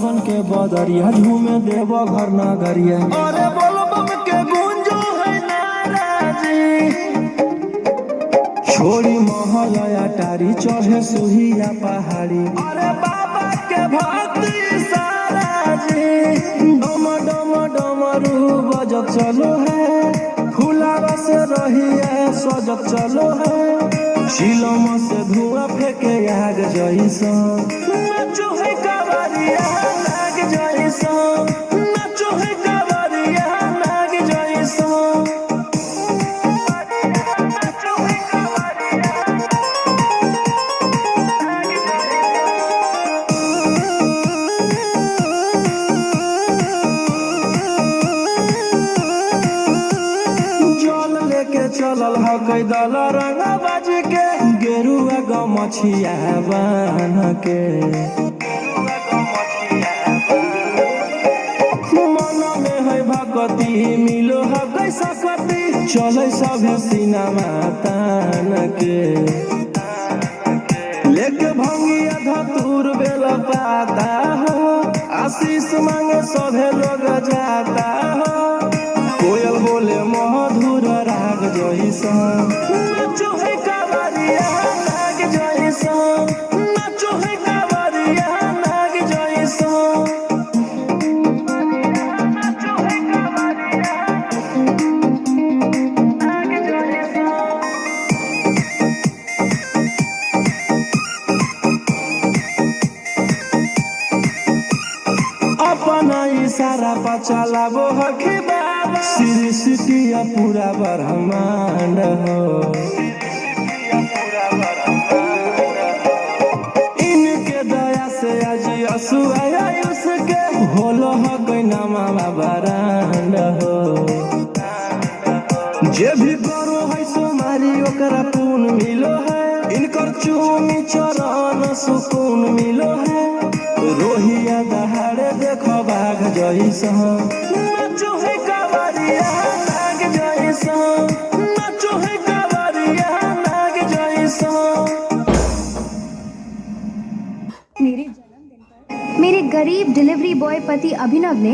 सावन के बदरिया झूमे देव घर नगरिया। अरे बोलबम के गूंजो है नाराजी, छोड़ी महल अटारी चढ़े सुहिया पहाड़ी। अरे बाबा के भक्ति सारा जी, डम डम डमरू बजत चलो है, फुलावा से रही है सजत चलो है, शिलम से धुआं फेंके आग जैसन। नाचो है कावरिया नाग जैसन, नाचो है कावरिया नाग जैसन। जल लेके चलल ह कैदल रंगा बाज के, गेरुआ गमछिया बान्ह के। मन में है भगती मिलो है कैसा कती, चले सभे सिनेमा तान के। लेके भंगिया धतूर बेल पाता हो, आशीष मांगे सभे लोग जाता हो, कोयल बोले मधुर राग जैसन। नाचो है कावरिया नाग जैसन, नाचो है कावरिया नाग जैसन। नाचो है कावरिया नाग जैसन। अपना इशारा पर चलाबो हखी बाबा, सृष्टिया पूरा ब्रह्मांड हो। इनके दया से आज असुआ उसके होलो हो कोई नामा बरांड हो। जे भी करो है सुमारी ओकरा पून मिलो है, इनकर चूमी चरण सुकून मिलो है, रोहिया दहाड़े देखो बाघ जैसन। नाचो है कावरिया नाग जैसन, नाचो है कावरिया नाग जैसन। मेरे जन्मदिन पर मेरे गरीब डिलीवरी बॉय पति अभिनव ने